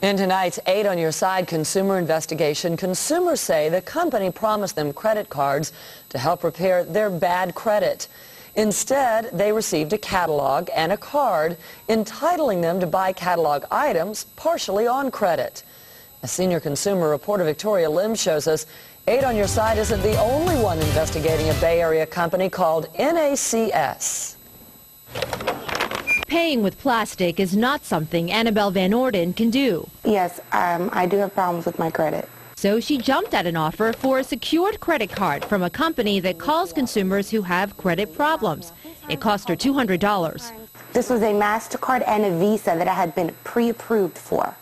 In tonight's 8 on Your Side consumer investigation, consumers say the company promised them credit cards to help repair their bad credit. Instead, they received a catalog and a card entitling them to buy catalog items partially on credit. A senior consumer reporter, Victoria Lim, shows us 8 on Your Side isn't the only one investigating a Bay Area company called NACS. Paying with plastic is not something Annabelle Van Orden can do. Yes, I do have problems with my credit. So she jumped at an offer for a secured credit card from a company that calls consumers who have credit problems. It cost her $200. This was a MasterCard and a Visa that I had been pre-approved for.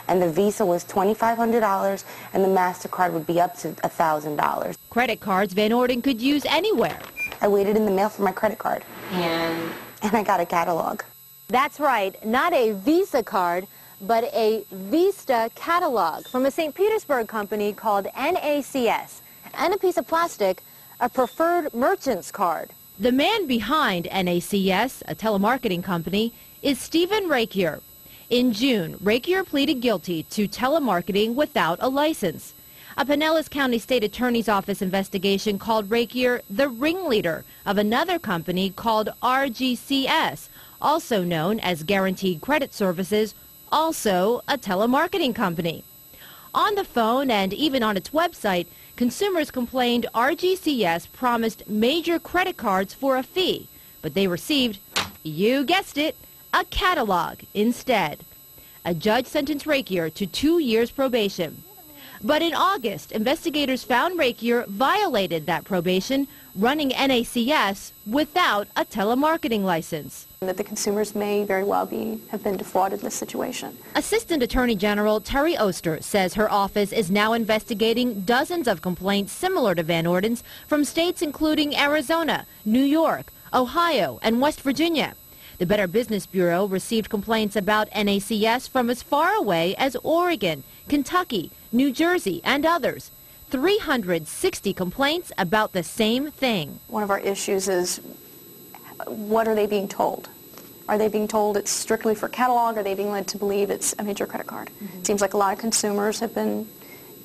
And the Visa was $2,500 and the MasterCard would be up to $1,000. Credit cards Van Orden could use anywhere. I waited in the mail for my credit card. And I got a catalog. That's right, not a Visa card, but a Vista catalog from a St. Petersburg company called NACS. And a piece of plastic, a preferred merchant's card. The man behind NACS, a telemarketing company, is Stephen Rakier. In June, Rakier pleaded guilty to telemarketing without a license. A Pinellas County State Attorney's Office investigation called Rakier the ringleader of another company called RGCS, also known as Guaranteed Credit Services, also a telemarketing company. On the phone and even on its website, consumers complained RGCS promised major credit cards for a fee, but they received, you guessed it, a catalog instead. A judge sentenced Rakier to 2 years probation. But in August, investigators found Rakier violated that probation, running NACS without a telemarketing license. That the consumers may very well have been defrauded in this situation. Assistant Attorney General Terry Oster says her office is now investigating dozens of complaints similar to Van Orden's from states including Arizona, New York, Ohio, and West Virginia. The Better Business Bureau received complaints about NACS from as far away as Oregon, Kentucky, New Jersey, and others. 360 complaints about the same thing. One of our issues is, what are they being told? Are they being told it's strictly for catalog? Are they being led to believe it's a major credit card? It seems like a lot of consumers have been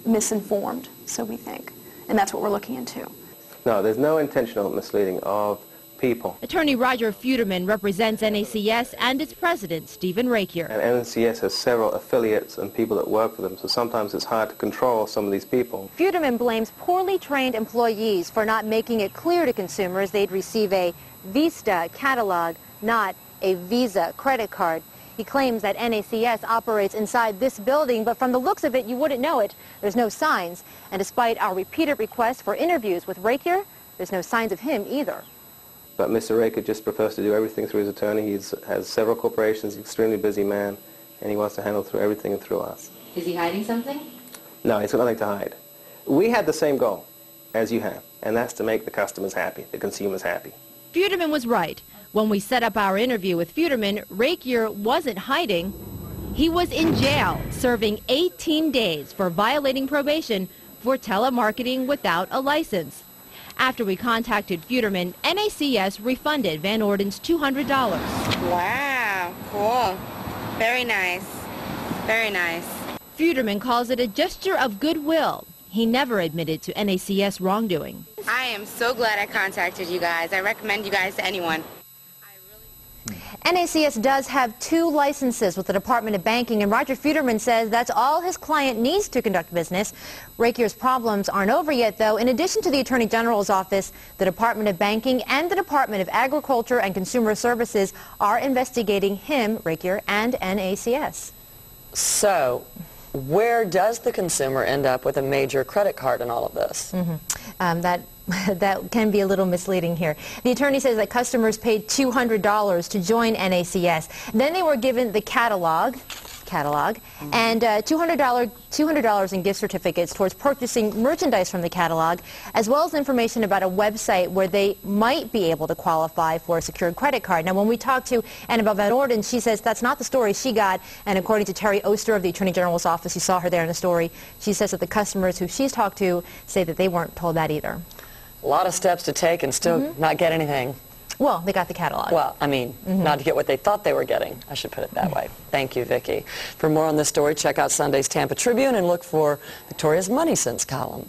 misinformed, so we think. And that's what we're looking into. No, there's no intentional misleading of people. Attorney Roger Futerman represents NACS and its president, Stephen Rakier. And NACS has several affiliates and people that work for them, so sometimes it's hard to control some of these people. Futerman blames poorly trained employees for not making it clear to consumers they'd receive a Vista catalog, not a Visa credit card. He claims that NACS operates inside this building, but from the looks of it, you wouldn't know it. There's no signs. And despite our repeated requests for interviews with Rakier, there's no signs of him either. But Mr. Rakier just prefers to do everything through his attorney. He has several corporations, he's an extremely busy man, and he wants to handle through everything and through us. Is he hiding something? No, he's got nothing to hide. We had the same goal as you have, and that's to make the customers happy, the consumers happy. Futerman was right. When we set up our interview with Futerman, Rakier wasn't hiding. He was in jail, serving 18 days for violating probation for telemarketing without a license. After we contacted Futerman, NACS refunded Van Orden's $200. Wow, cool. Very nice. Very nice. Futerman calls it a gesture of goodwill. He never admitted to NACS wrongdoing. I am so glad I contacted you guys. I recommend you guys to anyone. NACS does have 2 licenses with the Department of Banking, and Roger Futerman says that's all his client needs to conduct business. Rakier's problems aren't over yet, though. In addition to the Attorney General's office, the Department of Banking and the Department of Agriculture and Consumer Services are investigating him, Rakier, and NACS. So, where does the consumer end up with a major credit card in all of this? That can be a little misleading here. The attorney says that customers paid $200 to join NACS. Then they were given the catalog, and $200 in gift certificates towards purchasing merchandise from the catalog, as well as information about a website where they might be able to qualify for a secured credit card. Now, when we talked to Annabelle Van Orden, she says that's not the story she got, and according to Terry Oster of the Attorney General's office, you saw her there in the story, she says that the customers who she's talked to say that they weren't told that either. A lot of steps to take and still not get anything. Well, they got the catalog. Well, I mean, not to get what they thought they were getting. I should put it that way. Thank you, Vicki. For more on this story, check out Sunday's Tampa Tribune and look for Victoria's Money Sense column.